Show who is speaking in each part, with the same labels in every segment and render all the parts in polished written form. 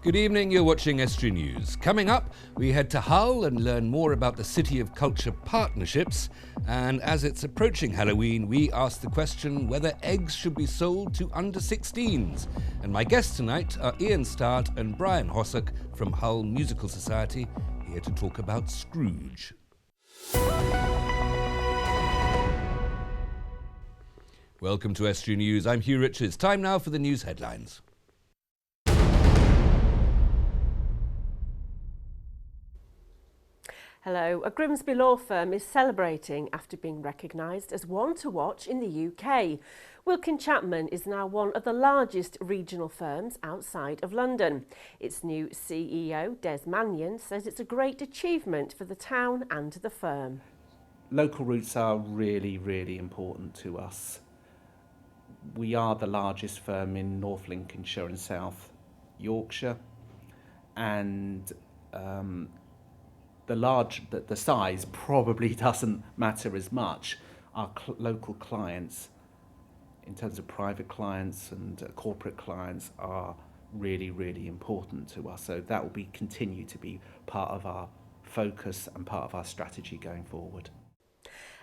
Speaker 1: Good evening, you're watching Estuary News. Coming up, we head to Hull and learn more about the City of Culture partnerships. And as it's approaching Halloween, we ask the question whether eggs should be sold to under-16s. And my guests tonight are Ian Start and Brian Hossack from Hull Musical Society, here to talk about Scrooge. Welcome to Estuary News. I'm Hugh Richards. Time now for the news headlines.
Speaker 2: Hello. A Grimsby law firm is celebrating after being recognised as one to watch in the UK. Wilkin Chapman is now one of the largest regional firms outside of London. Its new CEO, Des Mannion, says it's a great achievement for the town and the firm.
Speaker 3: Local roots are really, really important to us. We are the largest firm in North Lincolnshire and South Yorkshire, and the size probably doesn't matter as much. Our local clients, in terms of private clients and corporate clients, are really, really important to us. So that will continue to be part of our focus and part of our strategy going forward.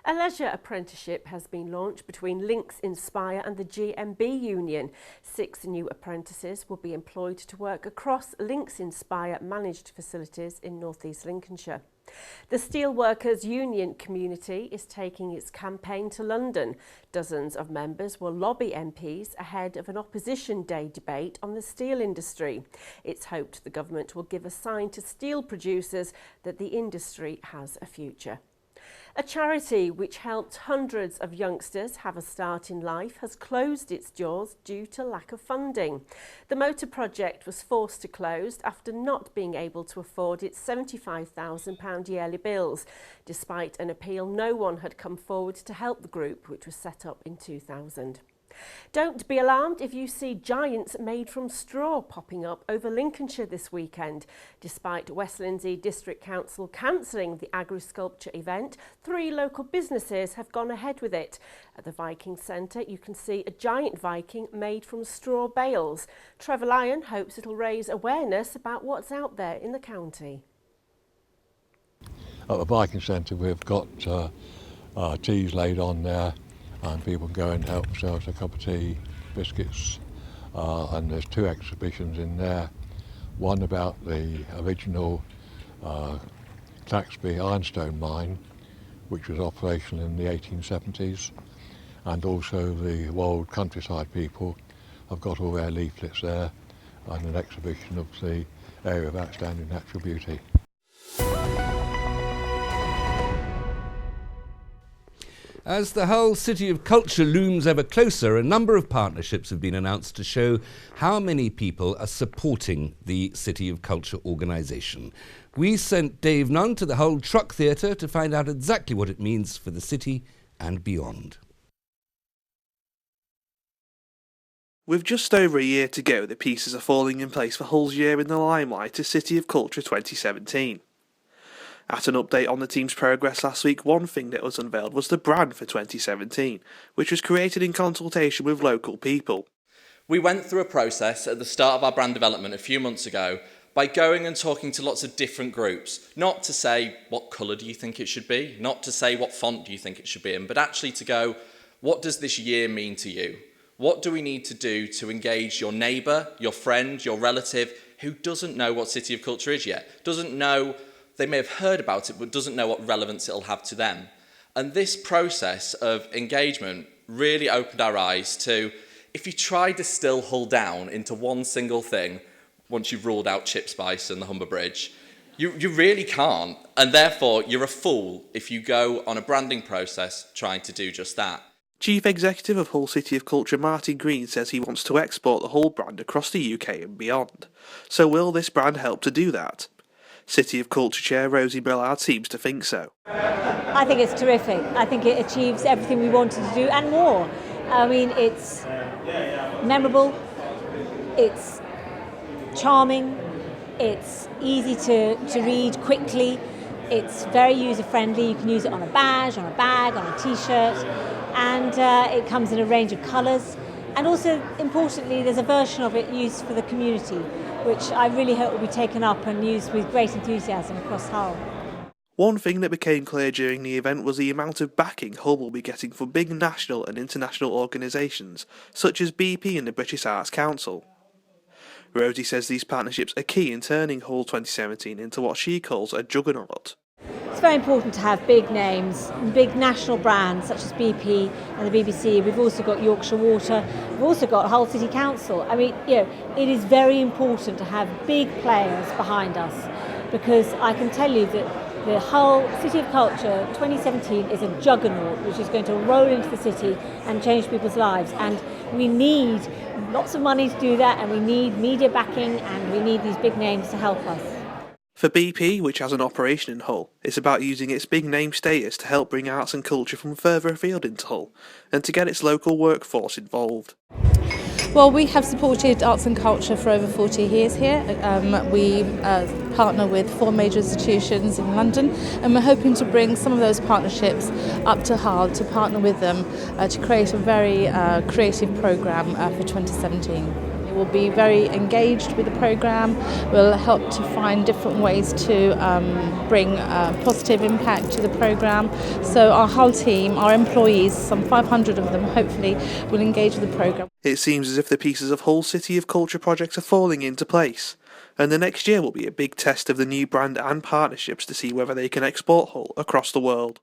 Speaker 2: A leisure apprenticeship has been launched between Links Inspire and the GMB Union. 6 new apprentices will be employed to work across Links Inspire managed facilities in North East Lincolnshire. The Steelworkers Union community is taking its campaign to London. Dozens of members will lobby MPs ahead of an Opposition Day debate on the steel industry. It's hoped the government will give a sign to steel producers that the industry has a future. A charity which helped hundreds of youngsters have a start in life has closed its doors due to lack of funding. The Motor Project was forced to close after not being able to afford its £75,000 yearly bills. Despite an appeal, no one had come forward to help the group, which was set up in 2000. Don't be alarmed if you see giants made from straw popping up over Lincolnshire this weekend. Despite West Lindsey District Council cancelling the agri-sculpture event, 3 local businesses have gone ahead with it. At the Viking Centre, you can see a giant Viking made from straw bales. Trevor Lyon hopes it'll raise awareness about what's out there in the county.
Speaker 4: At the Viking Centre, we've got teas laid on there, and people can go and help themselves a cup of tea, biscuits, and there's 2 exhibitions in there. One about the original Claxby ironstone mine, which was operational in the 1870s, and also the Wold Countryside people have got all their leaflets there, and an exhibition of the area of outstanding natural beauty.
Speaker 1: As the Hull City of Culture looms ever closer, a number of partnerships have been announced to show how many people are supporting the City of Culture organisation. We sent Dave Nunn to the Hull Truck Theatre to find out exactly what it means for the city and beyond.
Speaker 5: With just over a year to go, the pieces are falling in place for Hull's year in the limelight as City of Culture 2017. At an update on the team's progress last week, one thing that was unveiled was the brand for 2017, which was created in consultation with local people.
Speaker 6: We went through a process at the start of our brand development a few months ago by going and talking to lots of different groups, not to say what colour do you think it should be, not to say what font do you think it should be in, but actually to go, what does this year mean to you? What do we need to do to engage your neighbour, your friend, your relative who doesn't know what City of Culture is yet, doesn't know. They may have heard about it, but doesn't know what relevance it'll have to them. And this process of engagement really opened our eyes to, if you try to distill Hull down into one single thing, once you've ruled out Chip Spice and the Humber Bridge, you really can't. And therefore, you're a fool if you go on a branding process trying to do just that.
Speaker 5: Chief Executive of Hull City of Culture Martin Green says he wants to export the Hull brand across the UK and beyond. So will this brand help to do that? City of Culture Chair Rosie Millard seems to think so.
Speaker 7: I think it's terrific. I think it achieves everything we wanted to do and more. I mean, it's memorable, it's charming, it's easy to read quickly, it's very user-friendly. You can use it on a badge, on a bag, on a t-shirt, and it comes in a range of colours. And also, importantly, there's a version of it used for the community. which I really hope will be taken up and used with great enthusiasm across Hull.
Speaker 5: One thing that became clear during the event was the amount of backing Hull will be getting from big national and international organisations, such as BP and the British Arts Council. Rosie says these partnerships are key in turning Hull 2017 into what she calls a juggernaut.
Speaker 7: It's very important to have big names, big national brands such as BP and the BBC. We've also got Yorkshire Water. We've also got Hull City Council. I mean, it is very important to have big players behind us, because I can tell you that the Hull City of Culture 2017 is a juggernaut which is going to roll into the city and change people's lives. And we need lots of money to do that, and we need media backing, and we need these big names to help us.
Speaker 5: For BP, which has an operation in Hull, it's about using its big name status to help bring arts and culture from further afield into Hull, and to get its local workforce involved.
Speaker 8: Well, we have supported arts and culture for over 40 years here. We partner with 4 major institutions in London, and we're hoping to bring some of those partnerships up to Hull to partner with them to create a very creative programme for 2017. We'll be very engaged with the programme. We'll help to find different ways to bring positive impact to the programme. So our Hull team, our employees, some 500 of them hopefully, will engage with the programme.
Speaker 5: It seems as if the pieces of Hull City of Culture projects are falling into place, and the next year will be a big test of the new brand and partnerships to see whether they can export Hull across the world.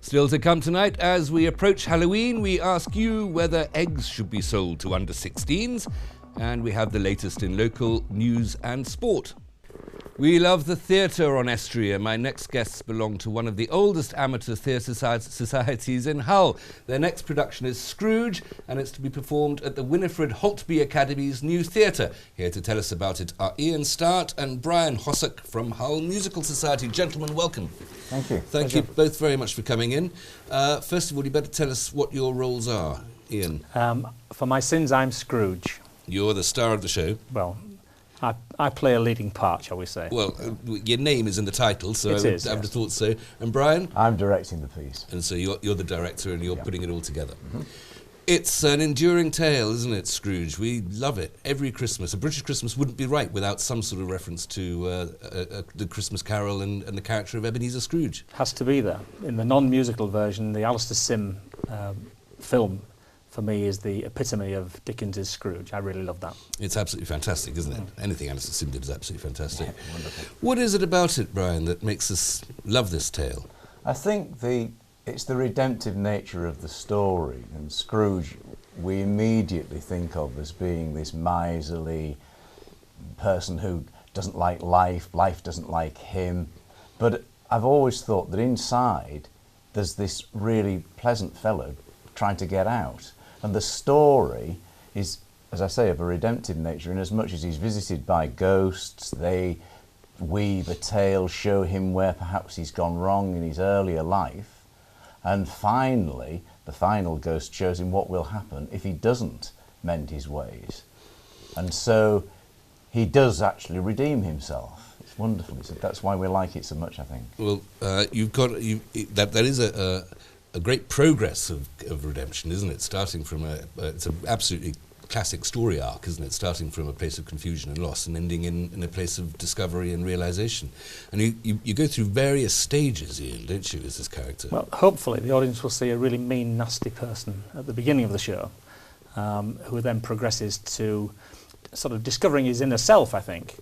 Speaker 1: Still to come tonight, as we approach Halloween, we ask you whether eggs should be sold to under 16s, and we have the latest in local news and sport. We love the theatre on Estuary, and my next guests belong to one of the oldest amateur theatre societies in Hull. Their next production is Scrooge, and it's to be performed at the Winifred Holtby Academy's new theatre. Here to tell us about it are Ian Start and Brian Hossack from Hull Musical Society. Gentlemen, welcome.
Speaker 9: Thank you.
Speaker 1: Thank you both very much for coming in. First of all, you better tell us what your roles are, Ian.
Speaker 9: For my sins, I'm Scrooge.
Speaker 1: You're the star of the show.
Speaker 9: Well, I play a leading part, shall we say.
Speaker 1: Well, your name is in the title, so
Speaker 9: I would
Speaker 1: have thought so. And Brian?
Speaker 10: I'm directing the piece.
Speaker 1: And so you're the director and you're putting it all together.
Speaker 10: Mm-hmm.
Speaker 1: It's an enduring tale, isn't it, Scrooge? We love it. Every Christmas. A British Christmas wouldn't be right without some sort of reference to the Christmas Carol and the character of Ebenezer Scrooge.
Speaker 9: Has to be there. In the non-musical version, the Alistair Sim film, for me, is the epitome of Dickens's Scrooge. I really love that.
Speaker 1: It's absolutely fantastic, isn't it? Anything Alistair Sim did is absolutely fantastic.
Speaker 10: Yeah, wonderful.
Speaker 1: What is it about it, Brian, that makes us love this tale?
Speaker 10: I think it's the redemptive nature of the story, and Scrooge we immediately think of as being this miserly person who doesn't like life doesn't like him. But I've always thought that inside there's this really pleasant fellow trying to get out. And the story is, as I say, of a redemptive nature, in as much as he's visited by ghosts. They weave a tale, show him where perhaps he's gone wrong in his earlier life, and finally the final ghost shows him what will happen if he doesn't mend his ways. And so he does actually redeem himself. It's wonderful. That's why we like it so much, I think.
Speaker 1: Well, that is a great progress of redemption, isn't it? Starting from it's an absolutely classic story arc, isn't it? Starting from a place of confusion and loss and ending in a place of discovery and realisation. And you go through various stages, Ian, don't you, as this character?
Speaker 9: Well, hopefully the audience will see a really mean, nasty person at the beginning of the show, who then progresses to sort of discovering his inner self, I think,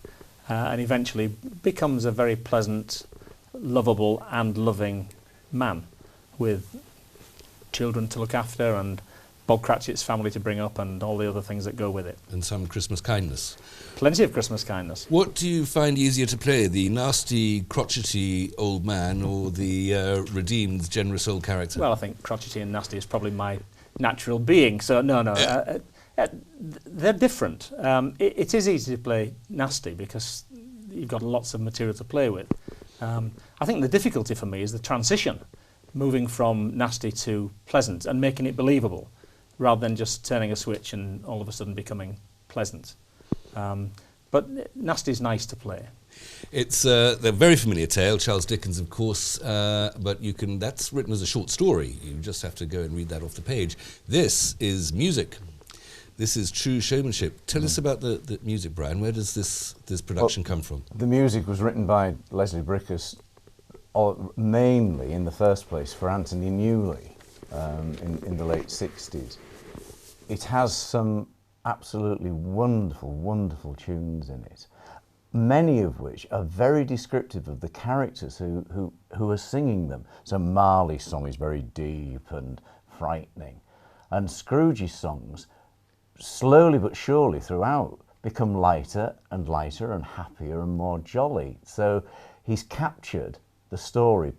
Speaker 9: and eventually becomes a very pleasant, lovable and loving man with children to look after and Bob Cratchit's family to bring up and all the other things that go with it.
Speaker 1: And some Christmas kindness.
Speaker 9: Plenty of Christmas kindness.
Speaker 1: What do you find easier to play, the nasty, crotchety old man or the redeemed, generous old character?
Speaker 9: Well, I think crotchety and nasty is probably my natural being, so no. They're different. It is easy to play nasty because you've got lots of material to play with. I think the difficulty for me is the transition, moving from nasty to pleasant and making it believable, rather than just turning a switch and all of a sudden becoming pleasant. But nasty is nice to play.
Speaker 1: It's a very familiar tale, Charles Dickens, of course, but that's written as a short story. You just have to go and read that off the page. This is music. This is true showmanship. Tell us about the music, Brian. Where does this production come from?
Speaker 10: The music was written by Leslie Brickus, mainly in the first place for Anthony Newley in the late 60s. It has some absolutely wonderful, wonderful tunes in it, many of which are very descriptive of the characters who are singing them. So Marley's song is very deep and frightening, and Scrooge's songs, slowly but surely throughout, become lighter and lighter and happier and more jolly. So he's captured the story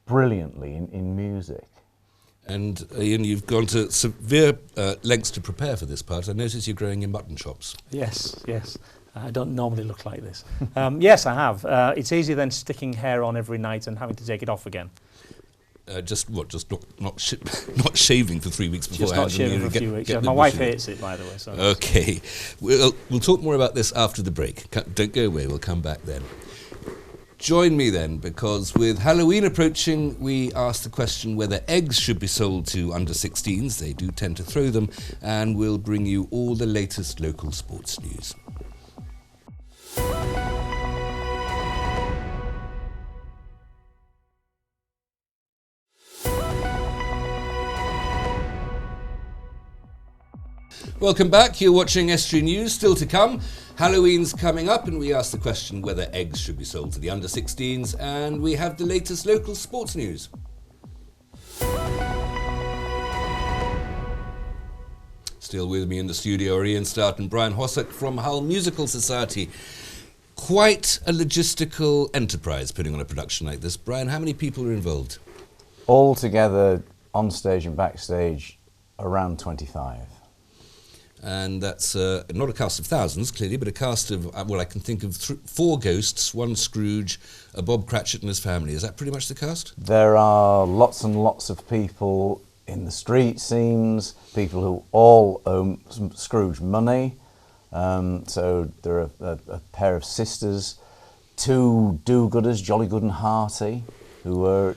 Speaker 10: brilliantly in music.
Speaker 1: And Ian, you've gone to severe lengths to prepare for this part. I notice you're growing your mutton chops.
Speaker 9: Yes. I don't normally look like this. Yes, I have. It's easier than sticking hair on every night and having to take it off again.
Speaker 1: Just not shaving for 3 weeks beforehand?
Speaker 9: Just not shaving for a few weeks. Yeah, my wife hates it, by the way. So
Speaker 1: okay. We'll talk more about this after the break. Don't go away. We'll come back then. Join me then, because with Halloween approaching, we asked the question whether eggs should be sold to under 16s. They do tend to throw them, and we'll bring you all the latest local sports news. Welcome back. You're watching Estuary News. Still to come, Halloween's coming up, and we asked the question whether eggs should be sold to the under 16s, and we have the latest local sports news. Still with me in the studio are Ian Start and Brian Hossack from Hull Musical Society. Quite a logistical enterprise putting on a production like this. Brian, how many people are involved?
Speaker 10: All together, on stage and backstage, around 25.
Speaker 1: And that's not a cast of thousands, clearly, but a cast of, I can think of 4 ghosts, 1 Scrooge, a Bob Cratchit and his family. Is that pretty much the cast?
Speaker 10: There are lots and lots of people in the street scenes, people who all owe Scrooge money. So there are a pair of sisters, 2 do-gooders, Jolly Good and Hearty, who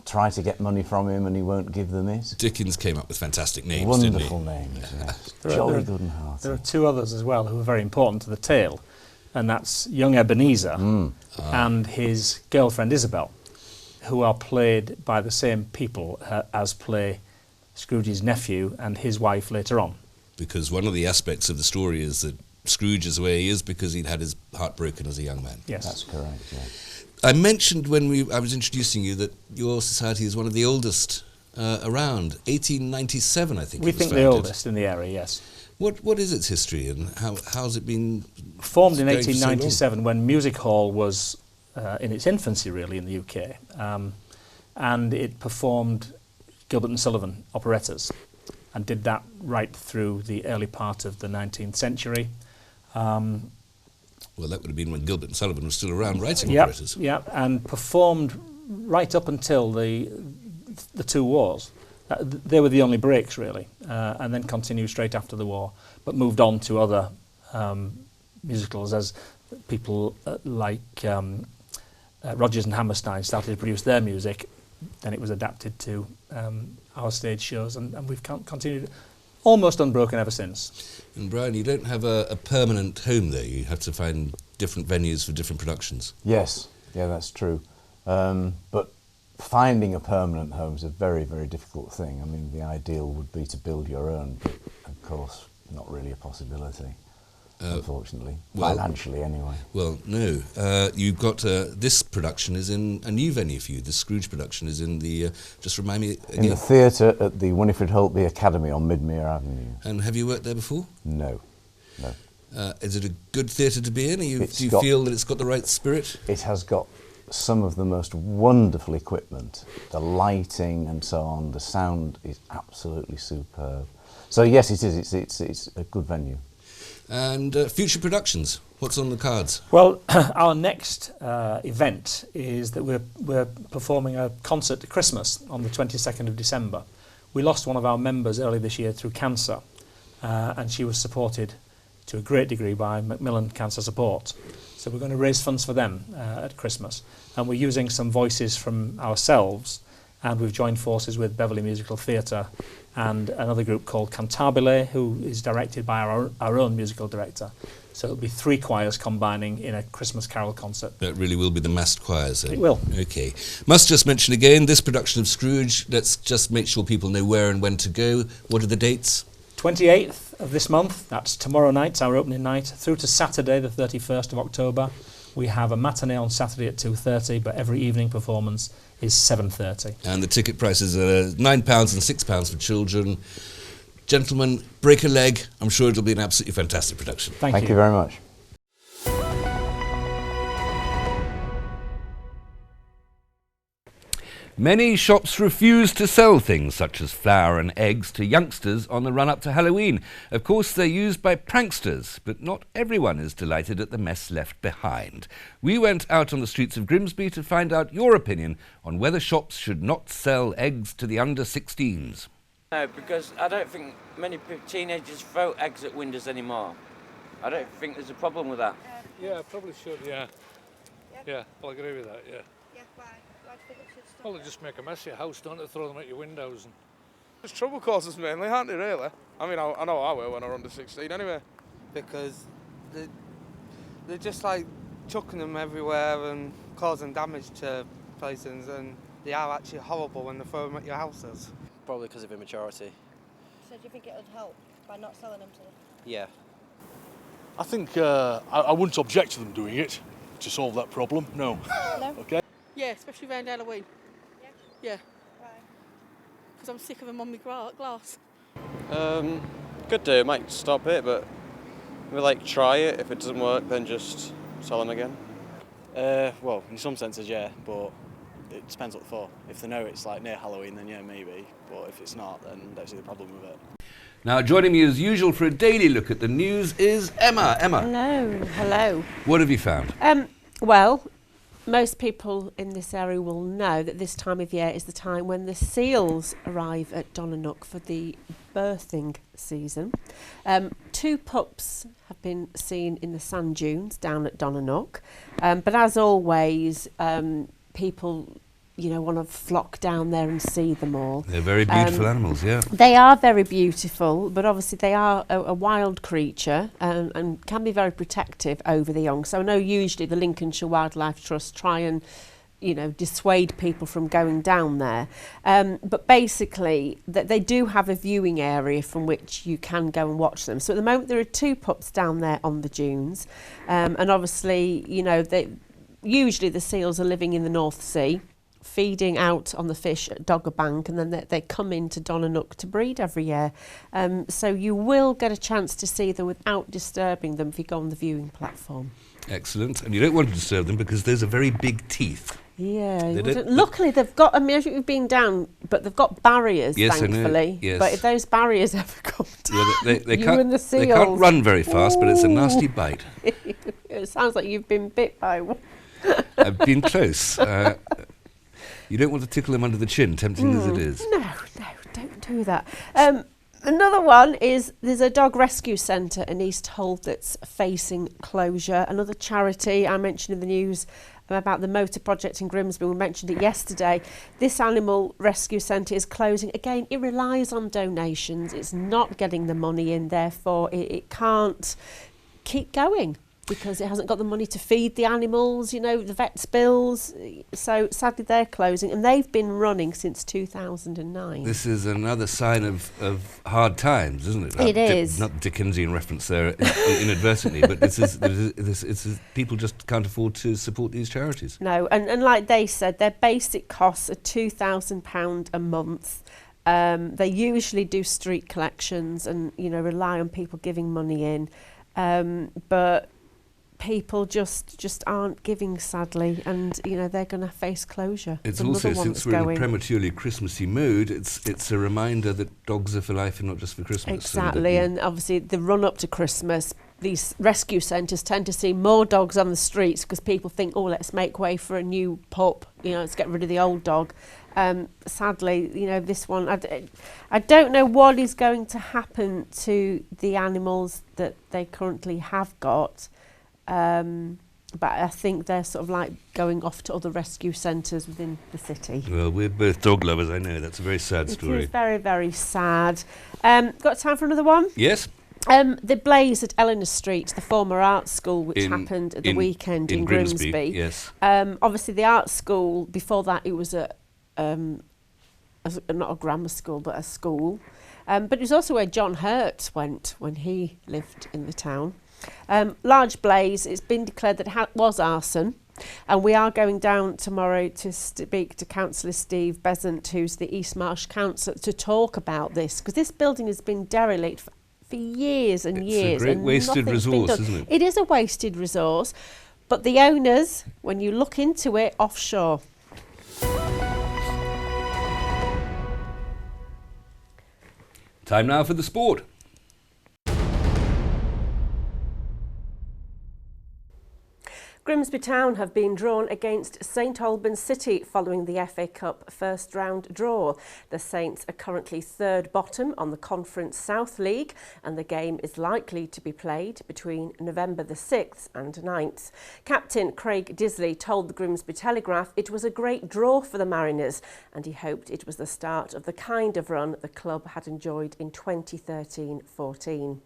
Speaker 10: try to get money from him and he won't give them it.
Speaker 1: Dickens came up with fantastic names,
Speaker 10: Wonderful
Speaker 1: didn't he?
Speaker 10: names, yes. Jolly Good and Hearty.
Speaker 9: There are 2 others as well who are very important to the tale, and that's young Ebenezer and his girlfriend Isabel, who are played by the same people as play Scrooge's nephew and his wife later on. Because
Speaker 1: one of the aspects of the story is that Scrooge is the way he is because he'd had his heart broken as a young man.
Speaker 9: Yes.
Speaker 10: That's correct, yeah.
Speaker 1: I mentioned when I was introducing you that your society is one of the oldest around. 1897, I think.
Speaker 9: We think the oldest in the area, yes.
Speaker 1: What is its history and how's it been?
Speaker 9: Formed in 1897 when music hall was in its infancy, really, in the UK, and it performed Gilbert and Sullivan operettas, and did that right through the early part of the 19th century.
Speaker 1: Well, that would have been when Gilbert and Sullivan was still around writing operettas.
Speaker 9: Yeah, and performed right up until the 2 wars. They were the only breaks, really, and then continued straight after the war, but moved on to other musicals as people like Rodgers and Hammerstein started to produce their music. Then it was adapted to our stage shows, and we've continued almost unbroken ever since.
Speaker 1: And Brian, you don't have a permanent home there. You have to find different venues for different productions.
Speaker 10: Yes, yeah, that's true. But finding a permanent home is a very, very difficult thing. I mean, the ideal would be to build your own, but of course, not really a possibility, unfortunately. Financially, anyway.
Speaker 1: Well, no. You've got this production is in a new venue for you. The Scrooge production is in the. Just remind me again.
Speaker 10: In the theatre at the Winifred Holtby Academy on Midmere Avenue.
Speaker 1: And have you worked there before?
Speaker 10: No.
Speaker 1: Is it a good theatre to be in? Do you feel that it's got the right spirit?
Speaker 10: It has got some of the most wonderful equipment. The lighting and so on. The sound is absolutely superb. So yes, it is. It's a good venue.
Speaker 1: And future productions, what's on the cards?
Speaker 9: Well, our next event is that we're performing a concert at Christmas on the 22nd of December. We lost one of our members early this year through cancer, and she was supported to a great degree by Macmillan Cancer Support. So we're going to raise funds for them at Christmas, and we're using some voices from ourselves, and we've joined forces with Beverley Musical Theatre and another group called Cantabile, who is directed by our own musical director. So it'll be 3 choirs combining in a Christmas carol concert.
Speaker 1: That really will be the massed choirs, eh?
Speaker 9: It will.
Speaker 1: Okay. Must just mention again, this production of Scrooge, let's just make sure people know where and when to go. What are the dates?
Speaker 9: 28th of this month, that's tomorrow night, our opening night, through to Saturday the 31st of October. We have a matinee on Saturday at 2:30, but every evening performance is 7:30.
Speaker 1: And the ticket prices are £9 and £6 for children. Gentlemen, break a leg. I'm sure it'll be an absolutely fantastic production.
Speaker 10: Thank you very much.
Speaker 1: Many shops refuse to sell things such as flour and eggs to youngsters on the run-up to Halloween. Of course, they're used by pranksters, but not everyone is delighted at the mess left behind. We went out on the streets of Grimsby to find out your opinion on whether shops should not sell eggs to the under-16s.
Speaker 11: No, because I don't think many teenagers throw eggs at windows anymore. I don't think there's a problem with that.
Speaker 12: Yeah, probably should, yeah. Yeah, I'll agree with that, yeah.
Speaker 13: Yeah, why? Why do you think it should stop?
Speaker 12: Well, they just make a mess of your house, don't they? Throw them at your windows. And
Speaker 14: It's trouble causers mainly, aren't they, really? I mean, I know I were when I was under 16 anyway.
Speaker 15: Because they're just like chucking them everywhere and causing damage to places, and they are actually horrible when they throw them at your houses.
Speaker 16: Probably because of immaturity.
Speaker 13: So do you think it would help by not selling them to them?
Speaker 16: Yeah.
Speaker 17: I think I wouldn't object to them doing it to solve that problem. No.
Speaker 13: No?
Speaker 17: Okay.
Speaker 18: Yeah, especially around Halloween.
Speaker 13: Yeah?
Speaker 18: Yeah.
Speaker 13: Why?
Speaker 18: Because I'm sick of them on my glass.
Speaker 16: Could do, might stop it, but we try it. If it doesn't work, then just sell them again.
Speaker 19: Well, in some senses, yeah, but it depends what for. If they know it's near Halloween, then yeah, maybe. But if it's not, then don't see the problem with it.
Speaker 1: Now, joining me as usual for a daily look at the news is Emma. Emma.
Speaker 2: Hello.
Speaker 1: What have you found?
Speaker 2: Well, most people in this area will know that this time of year is the time when the seals arrive at Donanook for the birthing season. 2 pups have been seen in the sand dunes down at Donanook, but as always, people want to flock down there and see them all.
Speaker 1: They're very beautiful animals, yeah.
Speaker 2: They are very beautiful, but obviously they are a wild creature and can be very protective over the young. So I know usually the Lincolnshire Wildlife Trust try and dissuade people from going down there. But basically, they do have a viewing area from which you can go and watch them. So at the moment, there are 2 pups down there on the dunes. And obviously, usually the seals are living in the North Sea, feeding out on the fish at Dogger Bank, and then they come into Donanook to breed every year. So you will get a chance to see them without disturbing them if you go on the viewing platform.
Speaker 1: Excellent. And you don't want to disturb them because those are very big teeth.
Speaker 2: Yeah. Luckily, they've got, we've been down, but they've got barriers,
Speaker 1: yes,
Speaker 2: thankfully.
Speaker 1: I know. Yes.
Speaker 2: But if those barriers ever come down,
Speaker 1: they
Speaker 2: you
Speaker 1: can't,
Speaker 2: and the seals.
Speaker 1: They can't run very fast, but it's a nasty bite.
Speaker 2: It sounds like you've been bit by one.
Speaker 1: I've been close. You don't want to tickle them under the chin, tempting as it is.
Speaker 2: No, don't do that. Another one is there's a dog rescue centre in East Hull that's facing closure. Another charity I mentioned in the news about the motor project in Grimsby, we mentioned it yesterday. This animal rescue centre is closing. Again, it relies on donations. It's not getting the money in, therefore it can't keep going, because it hasn't got the money to feed the animals, the vet's bills. So sadly they're closing, and they've been running since 2009.
Speaker 1: This is another sign of hard times, isn't it?
Speaker 2: It is.
Speaker 1: Not Dickensian reference there inadvertently, but this is people just can't afford to support these charities.
Speaker 2: No, and like they said, their basic costs are £2,000 a month. They usually do street collections and, rely on people giving money in. But people just aren't giving, sadly, and they're going to face closure.
Speaker 1: It's also, since we're in a prematurely Christmassy mood, it's a reminder that dogs are for life and not just for Christmas.
Speaker 2: Exactly, and obviously the run up to Christmas, these rescue centres tend to see more dogs on the streets because people think, oh, let's make way for a new pup, let's get rid of the old dog. Sadly, this one, I don't know what is going to happen to the animals that they currently have got. but I think they're sort of like going off to other rescue centres within the city.
Speaker 1: Well, we're both dog lovers, I know. That's a very sad story.
Speaker 2: It is very, very sad. Got time for another one?
Speaker 1: Yes.
Speaker 2: The blaze at Eleanor Street, the former art school, which happened at the weekend in Grimsby.
Speaker 1: Yes.
Speaker 2: Obviously, the art school, before that, it was not a grammar school, but a school. But it was also where John Hurt went when he lived in the town. Large blaze. It's been declared that it was arson. And we are going down tomorrow to speak to Councillor Steve Besant, who's the East Marsh Councillor, to talk about this, because this building has been derelict for years and years.
Speaker 1: It's a great wasted resource, isn't it?
Speaker 2: It is a wasted resource, but the owners, when you look into it, offshore.
Speaker 1: Time now for the sport.
Speaker 2: Grimsby Town have been drawn against St Albans City following the FA Cup first round draw. The Saints are currently third bottom on the Conference South League, and the game is likely to be played between November the 6th and 9th. Captain Craig Disley told the Grimsby Telegraph it was a great draw for the Mariners, and he hoped it was the start of the kind of run the club had enjoyed in 2013-14.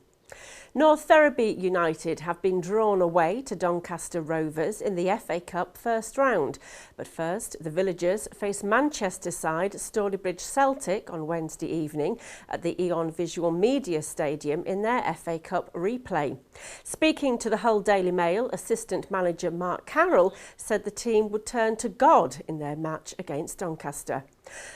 Speaker 2: North Ferriby United have been drawn away to Doncaster Rovers in the FA Cup first round. But first, the Villagers face Manchester side Storybridge Celtic on Wednesday evening at the Eon Visual Media Stadium in their FA Cup replay. Speaking to the Hull Daily Mail, assistant manager Mark Carroll said the team would turn to God in their match against Doncaster.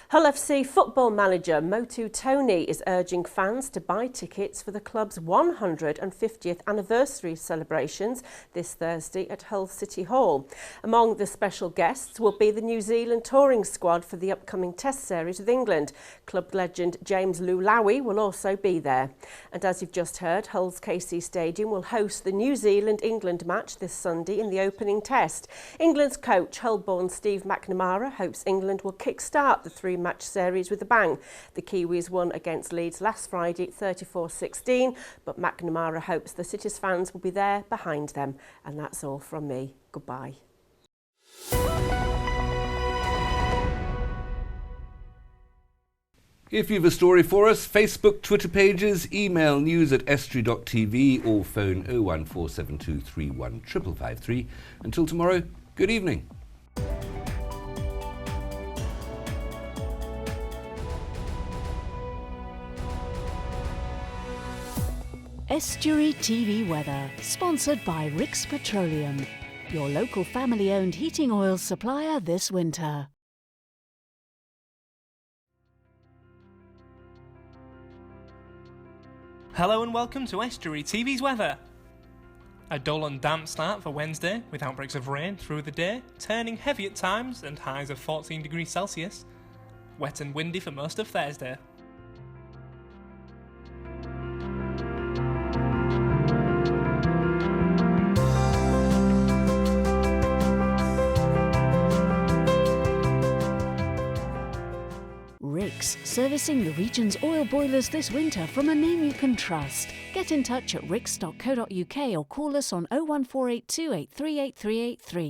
Speaker 2: Hull FC football manager Motu Tony is urging fans to buy tickets for the club's 150th anniversary celebrations this Thursday at Hull City Hall. Among the special guests will be the New Zealand touring squad for the upcoming Test series with England. Club legend James Lulawi will also be there. And as you've just heard, Hull's KC Stadium will host the New Zealand-England match this Sunday in the opening test. England's coach, Hull-born Steve McNamara, hopes England will kick-start the three-match series with a bang. The Kiwis won against Leeds last Friday 34-16, but McNamara hopes the City's fans will be there behind them. And that's all from me. Goodbye.
Speaker 1: If you've a story for us, Facebook, Twitter pages, email news@estuary.tv or phone 0147231 553. Until tomorrow, good evening.
Speaker 20: Estuary TV weather, sponsored by Rix Petroleum, your local family-owned heating oil supplier this winter.
Speaker 21: Hello and welcome to Estuary TV's weather. A dull and damp start for Wednesday, with outbreaks of rain through the day, turning heavy at times and highs of 14 degrees Celsius. Wet and windy for most of Thursday.
Speaker 20: Rix, servicing the region's oil boilers this winter from a name you can trust. Get in touch at rix.co.uk or call us on 01482 838383.